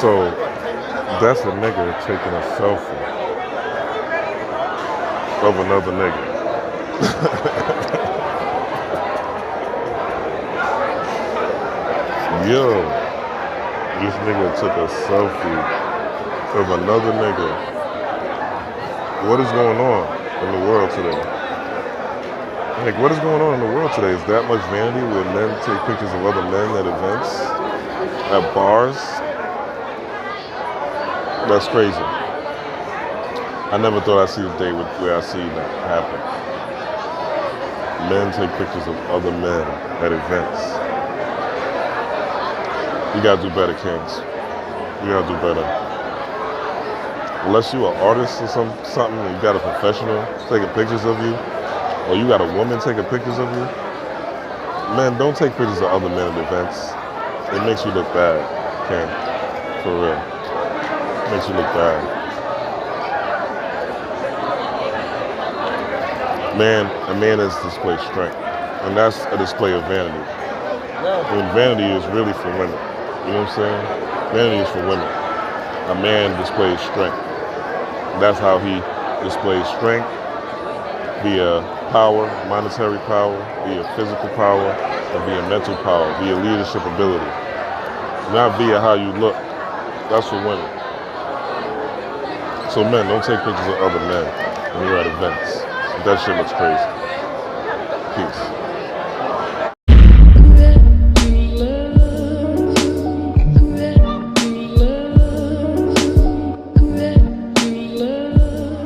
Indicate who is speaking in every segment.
Speaker 1: So that's a nigga taking a selfie of another nigga. Yo, this nigga took a selfie of another nigga. What is going on in the world today? Like, what is going on in the world today? Is that much vanity where men take pictures of other men at events, at bars? That's crazy. I never thought I'd see a day where I see that happen. Men take pictures of other men at events. You gotta do better, Kings. You gotta do better. Unless you an artist or something, you got a professional taking pictures of you, or you got a woman taking pictures of you. Men, don't take pictures of other men at events. It makes you look bad, King. For real. It makes you look bad. A man is display strength, and that's a display of vanity. I mean, vanity is really for women. You know what I'm saying? Vanity is for women. A man displays strength. That's how he displays strength via power, monetary power, via physical power, and via mental power, via leadership ability. Not via how you look. That's for women. So men, don't take pictures of other men when you're at events. That shit looks crazy. Peace.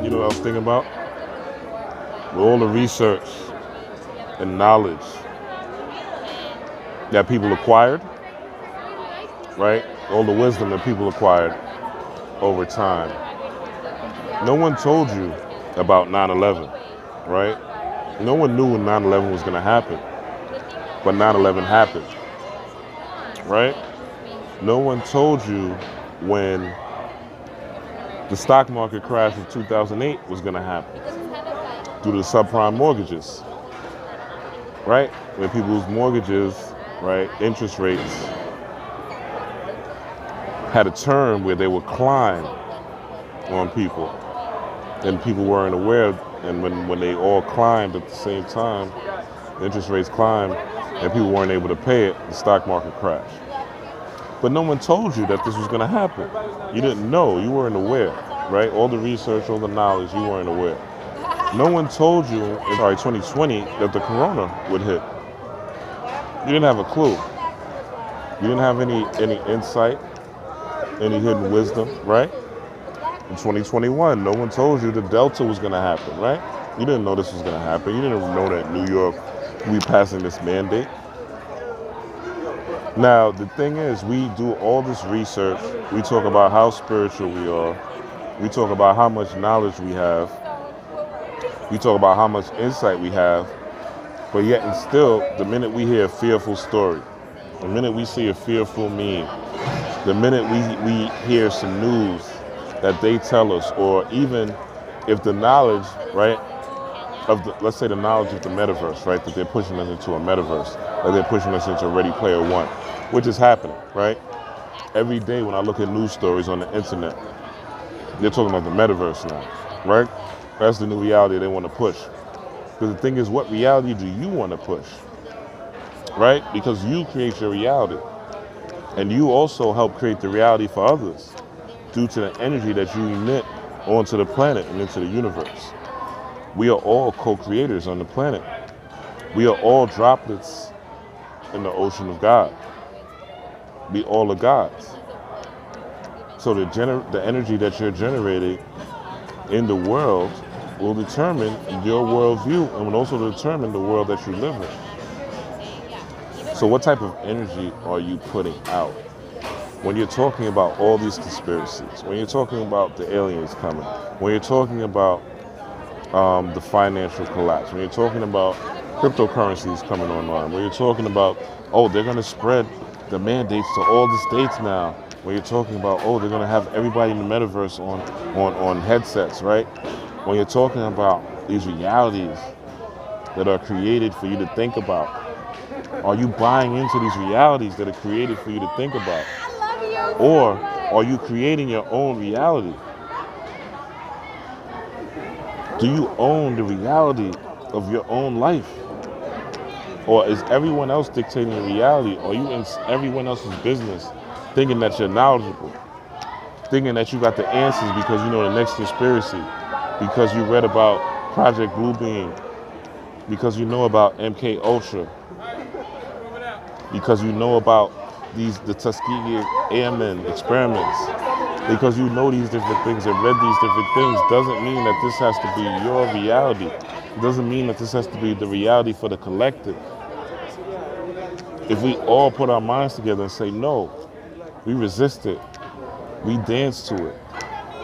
Speaker 1: You know what I was thinking about? With all the research and knowledge that people acquired, right? All the wisdom that people acquired over time. No one told you about 9/11, right? No one knew when 9/11 was going to happen, but 9/11 happened, right? No one told you when the stock market crash of 2008 was going to happen due to the subprime mortgages, right? When people's mortgages, right, interest rates had a term where they would climb on people, and people weren't aware. And when they all climbed at the same time, the interest rates climbed, and people weren't able to pay it, the stock market crashed. But no one told you that this was going to happen. You didn't know. You weren't aware, right? All the research, all the knowledge, you weren't aware. No one told you in 2020 that the corona would hit. You didn't have a clue. You didn't have any insight, any hidden wisdom, right? In 2021, no one told you the Delta was going to happen, right? You didn't know this was going to happen. You didn't know that New York would be passing this mandate. Now, the thing is, we do all this research. We talk about how spiritual we are. We talk about how much knowledge we have. We talk about how much insight we have. But yet and still, the minute we hear a fearful story, the minute we see a fearful meme, the minute we hear some news that they tell us, or even if the knowledge, right, let's say the knowledge of the metaverse, right, that they're pushing us into a metaverse, that they're pushing us into Ready Player One, which is happening, right? Every day when I look at news stories on the internet, they're talking about the metaverse now, right? That's the new reality they want to push. Because the thing is, what reality do you want to push, right? Because you create your reality, and you also help create the reality for others due to the energy that you emit onto the planet and into the universe. We are all co-creators on the planet. We are all droplets in the ocean of God. We all are gods. So the energy that you're generating in the world will determine your worldview and will also determine the world that you live in. So what type of energy are you putting out? When you're talking about all these conspiracies, when you're talking about the aliens coming, when you're talking about the financial collapse, when you're talking about cryptocurrencies coming online, when you're talking about, oh, they're going to spread the mandates to all the states now, when you're talking about, oh, they're going to have everybody in the metaverse on headsets, right? When you're talking about these realities that are created for you to think about, are you buying into these realities that are created for you to think about? Or Are you creating your own reality? Do you own the reality of your own life? Or is everyone else dictating your reality? Are you in everyone else's business thinking that you're knowledgeable? Thinking that you got the answers because you know the next conspiracy? Because you read about Project Bluebeam? Because you know about MK Ultra? Because you know about the Tuskegee Airmen experiments? Because you know these different things and read these different things doesn't mean that this has to be your reality. It doesn't mean that this has to be the reality for the collective. If we all put our minds together and say no, we resist it. We dance to it,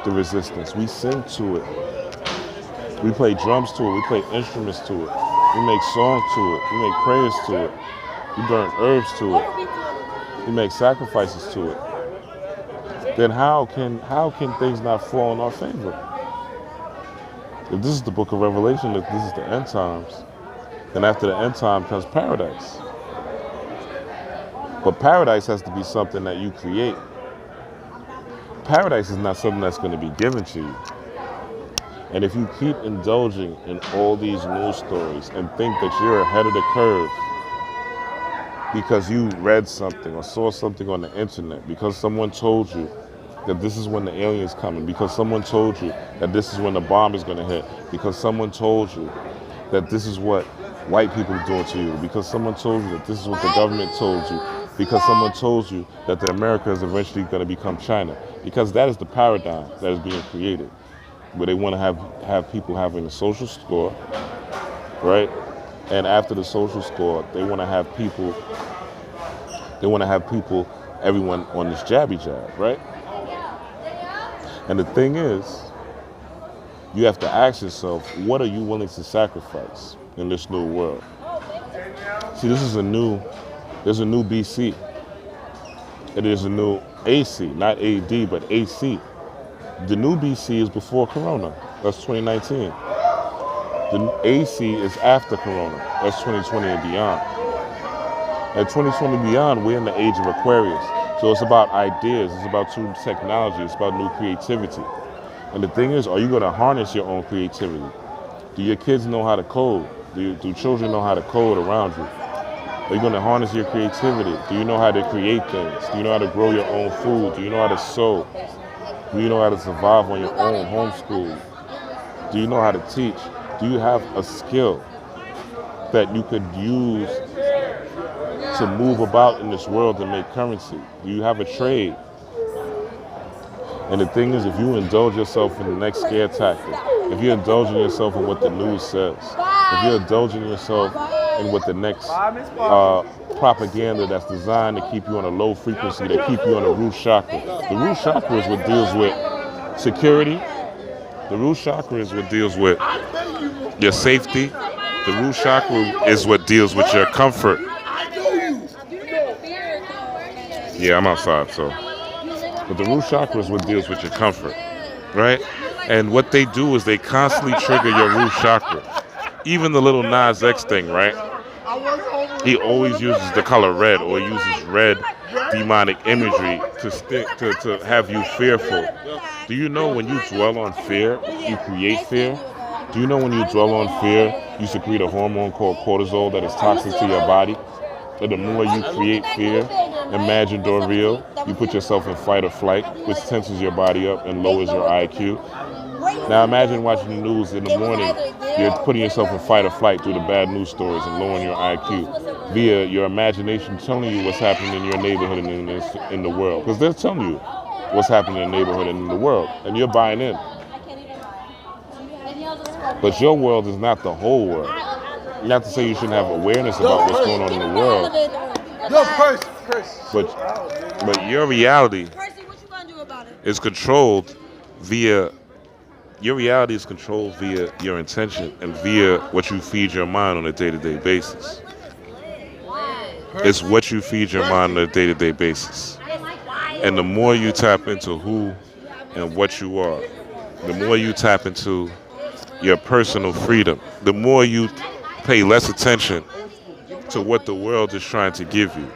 Speaker 1: the resistance. We sing to it. We play drums to it. We play instruments to it. We make songs to it. We make prayers to it. We burn herbs to it. We make sacrifices to it. Then how can things not fall in our favor? If this is the book of Revelation, if this is the end times, then after the end time comes paradise. But paradise has to be something that you create. Paradise is not something that's going to be given to you. And if you keep indulging in all these news stories and think that you're ahead of the curve because you read something or saw something on the internet, because someone told you that this is when the alien's coming, because someone told you that this is when the bomb is going to hit, because someone told you that this is what white people are doing to you, because someone told you that this is what the government told you, because someone told you that the America is eventually going to become China, because that is the paradigm that is being created, where they want to have people having a social score, right? And after the social score, they want to have people, everyone on this jabby jab, right? And the thing is, you have to ask yourself, what are you willing to sacrifice in this new world? See, there's a new BC. It is a new AC, not AD, but AC. The new BC is before Corona. That's 2019. The AC is after Corona. That's 2020 and beyond. At 2020 and beyond, we're in the age of Aquarius. So it's about ideas. It's about new technology. It's about new creativity. And the thing is, are you going to harness your own creativity? Do your kids know how to code? Do children know how to code around you? Are you going to harness your creativity? Do you know how to create things? Do you know how to grow your own food? Do you know how to sew? Do you know how to survive on your own, homeschool? Do you know how to teach? Do you have a skill that you could use to move about in this world and make currency? Do you have a trade? And the thing is, if you indulge yourself in the next scare tactic, if you're indulging yourself in what the news says, if you're indulging yourself in what the next propaganda that's designed to keep you on a low frequency, to keep you on the root chakra. The root chakra is what deals with security. The root chakra is what deals with your safety. The root chakra is what deals with your comfort. Yeah, I'm outside, so. But the root chakra is what deals with your comfort, right? And what they do is they constantly trigger your root chakra. Even the little Nas X thing, right? He always uses the color red, or uses red demonic imagery to have you fearful. Do you know when you dwell on fear, you create fear? Do you know when you dwell on fear, you secrete a hormone called cortisol that is toxic to your body? And the more you create fear, imagined or real, you put yourself in fight or flight, which tenses your body up and lowers your IQ. Now imagine watching the news in the morning, you're putting yourself in fight or flight through the bad news stories and lowering your IQ via your imagination telling you what's happening in your neighborhood and in the world. Because they're telling you what's happening in the neighborhood and in the world, and you're buying in. But your world is not the whole world. Not to say you shouldn't have awareness about what's going on in the world. But your reality is controlled via your intention and via what you feed your mind on a day-to-day basis. It's what you feed your mind on a day-to-day basis. And the more you tap into who and what you are, the more you tap into your personal freedom, the more you pay less attention to what the world is trying to give you,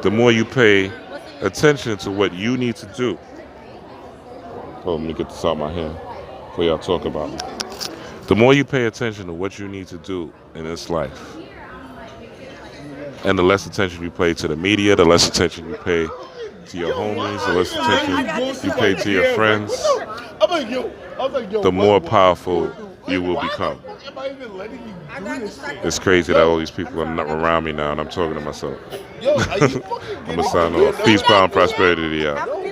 Speaker 1: the more you pay attention to what you need to do. Hold on, let me get this out of my hand before y'all talk about me. The more you pay attention to what you need to do in this life, and the less attention you pay to the media, the less attention you pay to your homies, the less attention you pay to your friends, the more powerful you will become. It's crazy that all these people are not around me now, and I'm talking to myself. I'm gonna sign off. Peace, power, and prosperity to y'all.